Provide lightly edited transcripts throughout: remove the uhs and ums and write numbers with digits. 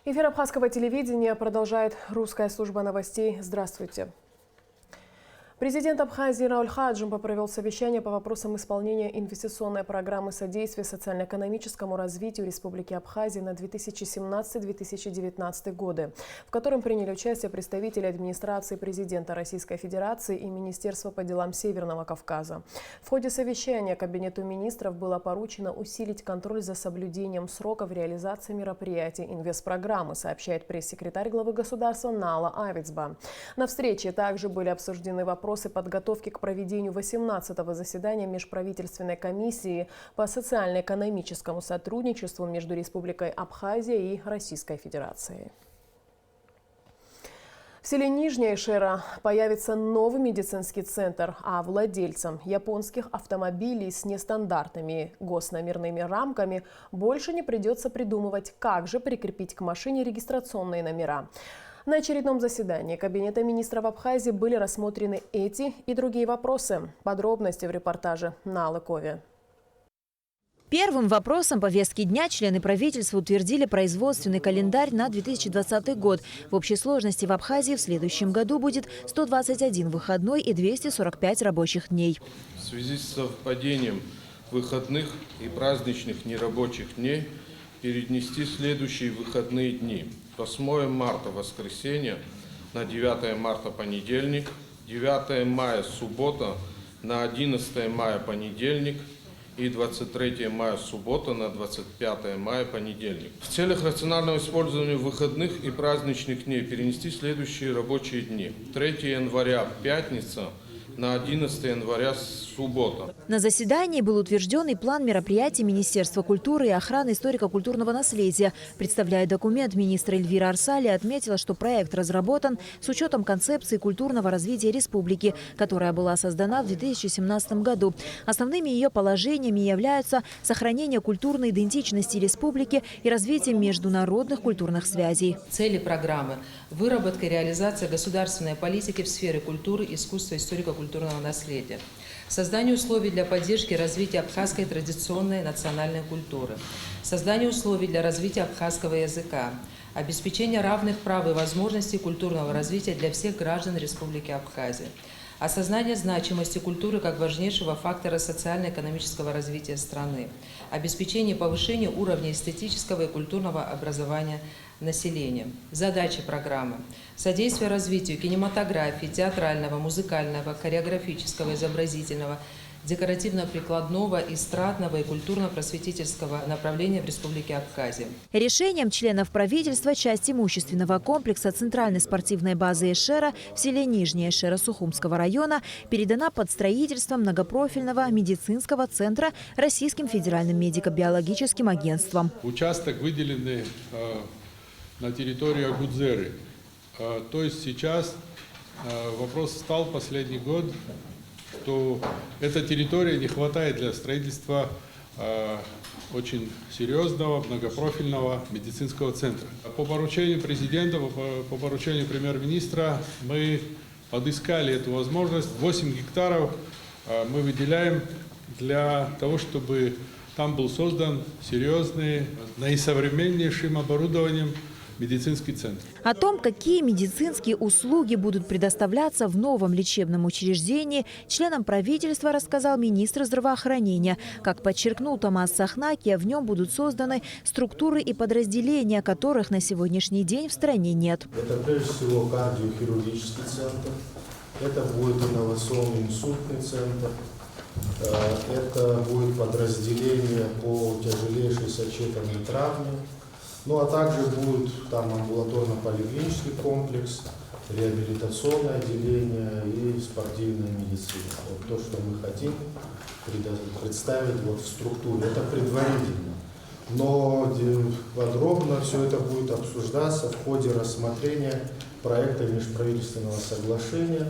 Эфир Абхазского телевидения продолжает русская служба новостей. Здравствуйте. Президент Абхазии Рауль Хаджимба провел совещание по вопросам исполнения инвестиционной программы содействия социально-экономическому развитию Республики Абхазия на 2017-2019 годы, в котором приняли участие представители администрации президента Российской Федерации и Министерства по делам Северного Кавказа. В ходе совещания Кабинету министров было поручено усилить контроль за соблюдением сроков реализации мероприятий инвестпрограммы, сообщает пресс-секретарь главы государства Нала Авицба. На встрече также были обсуждены вопросы подготовки к проведению 18-го заседания Межправительственной комиссии по социально-экономическому сотрудничеству между Республикой Абхазия и Российской Федерацией. В селе Нижняя Шера появится новый медицинский центр, а владельцам японских автомобилей с нестандартными госномерными рамками больше не придется придумывать, как же прикрепить к машине регистрационные номера. На очередном заседании Кабинета министров Абхазии были рассмотрены эти и другие вопросы. Подробности в репортаже на Алыкове. Первым вопросом повестки дня члены правительства утвердили производственный календарь на 2020 год. В общей сложности в Абхазии в следующем году будет 121 выходной и 245 рабочих дней. В связи с совпадением выходных и праздничных нерабочих дней перенести следующие выходные дни. 8 марта воскресенье на 9 марта понедельник, 9 мая суббота на 11 мая понедельник и 23 мая суббота на 25 мая понедельник. В целях рационального использования выходных и праздничных дней перенести следующие рабочие дни. 3 января пятница на 11 января суббота. На заседании был утвержден и план мероприятий Министерства культуры и охраны историко-культурного наследия. Представляя документ, министр Эльвира Арсали отметила, что проект разработан с учетом концепции культурного развития республики, которая была создана в 2017 году. Основными ее положениями являются сохранение культурной идентичности республики и развитие международных культурных связей. Цели программы – выработка и реализация государственной политики в сфере культуры, искусства, историко-культурного наследия. Создание условий для поддержки и развития абхазской традиционной национальной культуры. Создание условий для развития абхазского языка. Обеспечение равных прав и возможностей культурного развития для всех граждан Республики Абхазия. Осознание значимости культуры как важнейшего фактора социально-экономического развития страны. Обеспечение повышения уровня эстетического и культурного образования населения. Задачи программы. Содействие развитию кинематографии, театрального, музыкального, хореографического, изобразительного, декоративно-прикладного, эстрадного и культурно-просветительского направления в Республике Абхазия. Решением членов правительства часть имущественного комплекса Центральной спортивной базы Эшера в селе Нижняя Шера Сухумского района передана под строительство многопрофильного медицинского центра Российским федеральным медико-биологическим агентством. Участок выделенный на территории Агудзеры. То есть сейчас вопрос встал последний год, что эта территория не хватает для строительства очень серьезного, многопрофильного медицинского центра. По поручению президента, по поручению премьер-министра мы подыскали эту возможность. 8 гектаров мы выделяем для того, чтобы там был создан серьезный, наисовременнейшим оборудованием медицинский центр. О том, какие медицинские услуги будут предоставляться в новом лечебном учреждении, членам правительства рассказал министр здравоохранения. Как подчеркнул Томас Сахнаки, в нем будут созданы структуры и подразделения, которых на сегодняшний день в стране нет. Это прежде всего кардиохирургический центр, это будет инновационный инсультный центр, это будет подразделение по тяжелейшей сочетанной травме. Ну а также будет там амбулаторно-поликлинический комплекс, реабилитационное отделение и спортивная медицина. Вот то, что мы хотим представить вот в структуре. Это предварительно. Но подробно все это будет обсуждаться в ходе рассмотрения проекта межправительственного соглашения,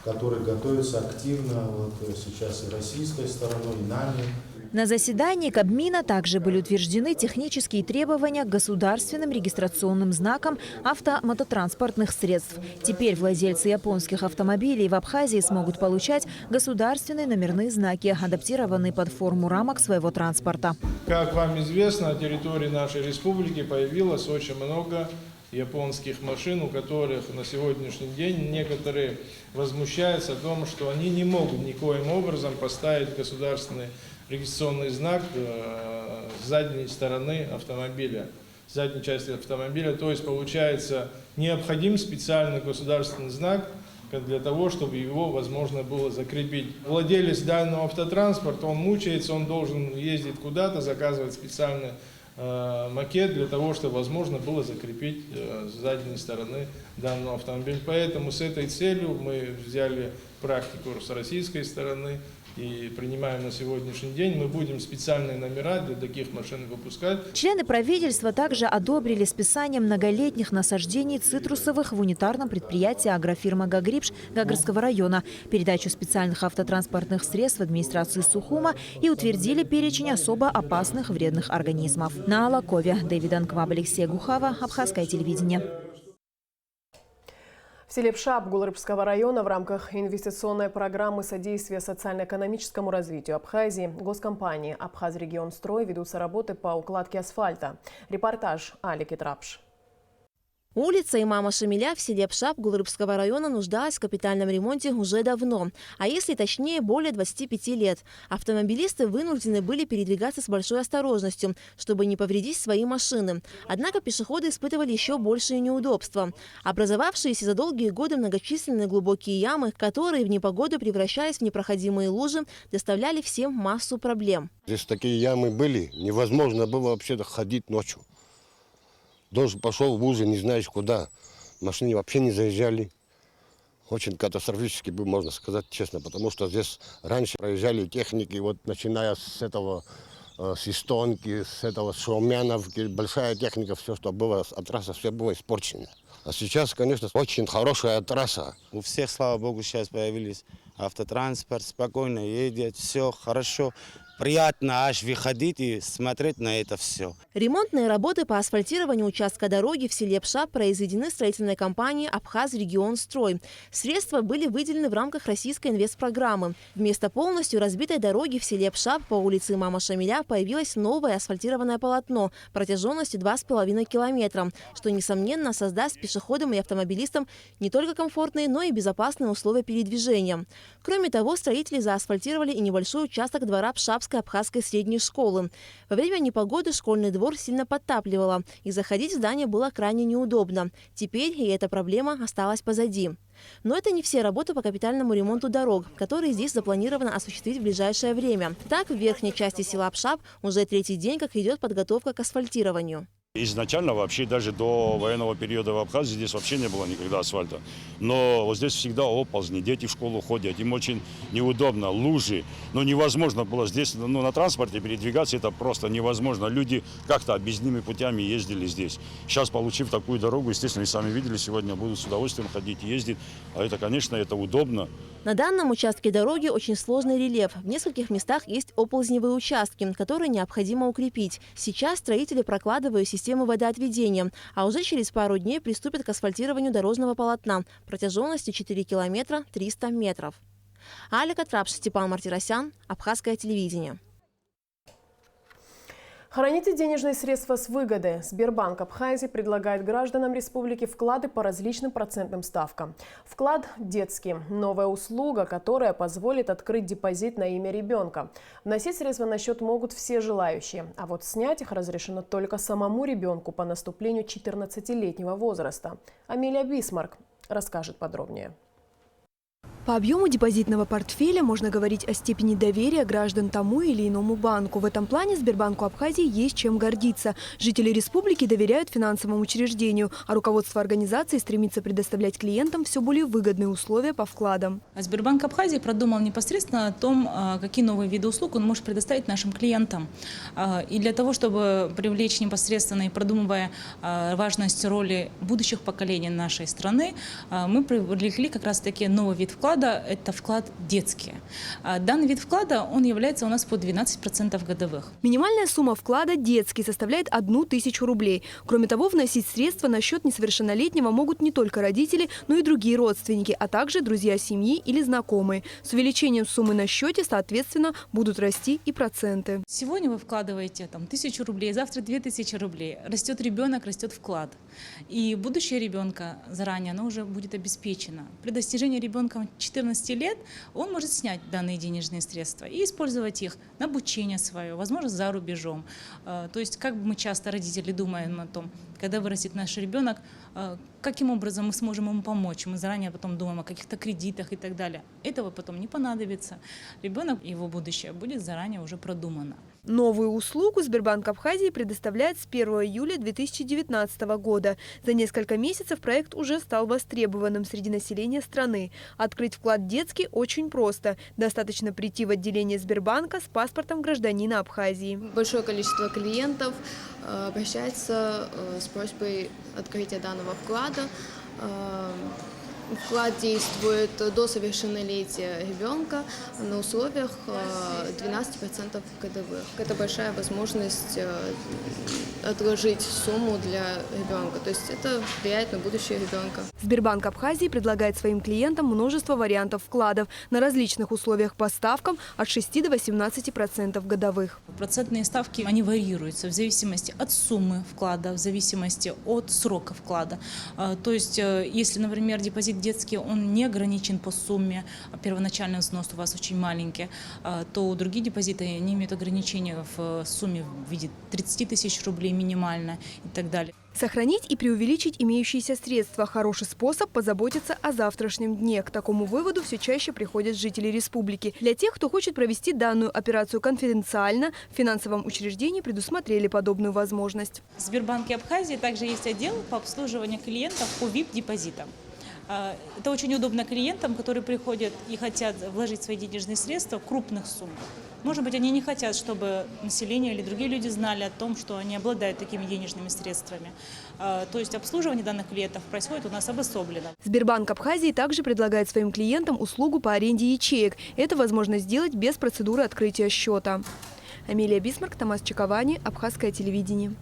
который готовится активно вот сейчас и российской стороной, и нами. На заседании Кабмина также были утверждены технические требования к государственным регистрационным знакам автомототранспортных средств. Теперь владельцы японских автомобилей в Абхазии смогут получать государственные номерные знаки, адаптированные под форму рамок своего транспорта. Как вам известно, на территории нашей республики появилось очень много японских машин, у которых на сегодняшний день некоторые возмущаются о том, что они не могут никоим образом поставить государственный регистрационный знак с задней стороны автомобиля, с задней части автомобиля. То есть получается необходим специальный государственный знак для того, чтобы его возможно было закрепить. Владелец данного автотранспорта, он мучается, он должен ездить куда-то, заказывать специальный макет для того, чтобы возможно было закрепить с задней стороны данного автомобиля. Поэтому с этой целью мы взяли практику с российской стороны и принимаем на сегодняшний день. Мы будем специальные номера для таких машин выпускать. Члены правительства также одобрили списание многолетних насаждений цитрусовых в унитарном предприятии агрофирмы «Гагрипш» Гагарского района, передачу специальных автотранспортных средств в администрации Сухума и утвердили перечень особо опасных вредных организмов. На Алакове. Дэвид Анкваб, Алексей Гухава, Абхазское телевидение. В селе Пшап Гулрыбского района в рамках инвестиционной программы содействия социально-экономическому развитию Абхазии госкомпании «Абхазрегионстрой» ведутся работы по укладке асфальта. Репортаж Алики Трапш. Улица имама Шамиля в селе Пшап Гулрыбского района нуждалась в капитальном ремонте уже давно, а если точнее, более 25 лет. Автомобилисты вынуждены были передвигаться с большой осторожностью, чтобы не повредить свои машины. Однако пешеходы испытывали еще большие неудобства. Образовавшиеся за долгие годы многочисленные глубокие ямы, которые в непогоду превращались в непроходимые лужи, доставляли всем массу проблем. Здесь такие ямы были, невозможно было вообще ходить ночью. Дождь пошел в лужи, не знаешь куда. Машины вообще не заезжали. Очень катастрофически, можно сказать честно, потому что здесь раньше проезжали техники, вот начиная с этого, с Истонки, с этого Шаумяновки, большая техника, все, что было от трассы, все было испорчено. А сейчас, конечно, очень хорошая трасса. У всех, слава богу, сейчас появились автотранспорт, спокойно едет, все хорошо. Приятно аж выходить и смотреть на это все. Ремонтные работы по асфальтированию участка дороги в селе Пшап произведены строительной компанией «Абхазрегионстрой». Средства были выделены в рамках российской инвестпрограммы. Вместо полностью разбитой дороги в селе Пшап по улице имама Шамиля появилось новое асфальтированное полотно протяженностью 2,5 километра, что, несомненно, создаст пешеходам и автомобилистам не только комфортные, но и безопасные условия передвижения. Кроме того, строители заасфальтировали и небольшой участок двора Пшапской абхазской средней школы. Во время непогоды школьный двор сильно подтапливало, и заходить в здание было крайне неудобно. Теперь и эта проблема осталась позади. Но это не все работы по капитальному ремонту дорог, которые здесь запланировано осуществить в ближайшее время. Так, в верхней части села Пшап уже третий день, как идет подготовка к асфальтированию. Изначально вообще даже до военного периода в Абхазии здесь вообще не было никогда асфальта. Но вот здесь всегда оползни, дети в школу ходят, им очень неудобно, лужи. Но невозможно было здесь на транспорте передвигаться, это просто невозможно. Люди как-то объездными путями ездили здесь. Сейчас, получив такую дорогу, естественно, и сами видели, сегодня будут с удовольствием ходить и ездить. А это, конечно, это удобно. На данном участке дороги очень сложный рельеф. В нескольких местах есть оползневые участки, которые необходимо укрепить. Сейчас строители прокладывают систему водоотведения, а уже через пару дней приступят к асфальтированию дорожного полотна протяженностью 4 километра 300 метров. Алика Трапш, Степан Мартиросян, Абхазское телевидение. Храните денежные средства с выгодой. Сбербанк Абхазии предлагает гражданам республики вклады по различным процентным ставкам. Вклад детский – новая услуга, которая позволит открыть депозит на имя ребенка. Вносить средства на счет могут все желающие, а вот снять их разрешено только самому ребенку по наступлению 14-летнего возраста. Амелия Бисмарк расскажет подробнее. По объему депозитного портфеля можно говорить о степени доверия граждан тому или иному банку. В этом плане Сбербанку Абхазии есть чем гордиться. Жители республики доверяют финансовому учреждению, а руководство организации стремится предоставлять клиентам все более выгодные условия по вкладам. Сбербанк Абхазии продумал непосредственно о том, какие новые виды услуг он может предоставить нашим клиентам. И для того, чтобы привлечь непосредственно и продумывая важность роли будущих поколений нашей страны, мы привлекли как раз-таки новый вид вклада, вклада – это вклад детский. Данный вид вклада, он является у нас по 12% годовых. Минимальная сумма вклада детский составляет 1000 рублей. Кроме того, вносить средства на счет несовершеннолетнего могут не только родители, но и другие родственники, а также друзья семьи или знакомые. С увеличением суммы на счете, соответственно, будут расти и проценты. Сегодня вы вкладываете 1000 рублей, завтра 2000 рублей. Растет ребенок, растет вклад. И будущее ребенка заранее оно уже будет обеспечено. При достижении ребенка 14 лет он может снять данные денежные средства и использовать их на обучение свое, возможно, за рубежом. То есть, как бы мы часто, родители, думаем о том, когда вырастет наш ребенок, каким образом мы сможем ему помочь. Мы заранее потом думаем о каких-то кредитах и так далее. Этого потом не понадобится. Ребенок, его будущее будет заранее уже продумано. Новую услугу Сбербанк Абхазии предоставляет с 1 июля 2019 года. За несколько месяцев проект уже стал востребованным среди населения страны. Открыть вклад детский очень просто. Достаточно прийти в отделение Сбербанка с паспортом гражданина Абхазии. Большое количество клиентов обращается с просьбой открытия данного вклада. Вклад действует до совершеннолетия ребенка на условиях 12% годовых. Это большая возможность отложить сумму для ребенка, то есть это влияет на будущее ребенка. Сбербанк Абхазии предлагает своим клиентам множество вариантов вкладов на различных условиях по ставкам от 6 до 18% годовых. Процентные ставки, они варьируются в зависимости от суммы вклада, в зависимости от срока вклада. То есть, если, например, депозит детский, он не ограничен по сумме, первоначальный взнос у вас очень маленький, то другие депозиты не имеют ограничения в сумме в виде 30 тысяч рублей минимально и так далее. Сохранить и преувеличить имеющиеся средства – хороший способ позаботиться о завтрашнем дне. К такому выводу все чаще приходят жители республики. Для тех, кто хочет провести данную операцию конфиденциально, в финансовом учреждении предусмотрели подобную возможность. В Сбербанке Абхазии также есть отдел по обслуживанию клиентов по VIP-депозитам. Это очень удобно клиентам, которые приходят и хотят вложить свои денежные средства в крупных суммах. Может быть, они не хотят, чтобы население или другие люди знали о том, что они обладают такими денежными средствами. То есть обслуживание данных клиентов происходит у нас обособленно. Сбербанк Абхазии также предлагает своим клиентам услугу по аренде ячеек. Это возможно сделать без процедуры открытия счета. Амелия Бисмарк, Томас Чиковани, Абхазское телевидение.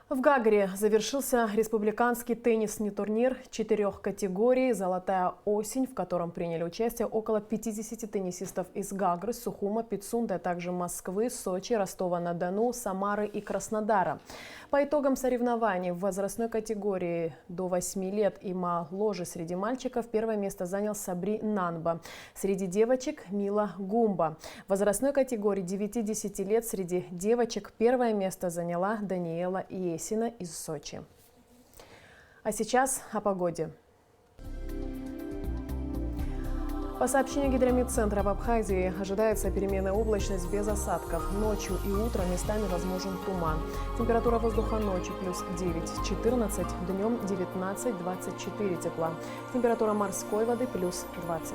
В Гагре завершился республиканский теннисный турнир 4 категорий «Золотая осень», в котором приняли участие около 50 теннисистов из Гагры, Сухума, Пицунды, а также Москвы, Сочи, Ростова-на-Дону, Самары и Краснодара. По итогам соревнований в возрастной категории до 8 лет и моложе среди мальчиков первое место занял Сабри Нанба. Среди девочек – Мила Гумба. В возрастной категории 9-10 лет среди девочек первое место заняла Даниэла Есина из Сочи. А сейчас о погоде. По сообщению Гидромедцентра, в Абхазии ожидается переменная облачность без осадков. Ночью и утром местами возможен туман. Температура воздуха ночью плюс 9-14, днем 19-24 тепла. Температура морской воды плюс 20.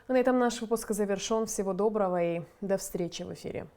На этом наш выпуск завершен. Всего доброго и до встречи в эфире.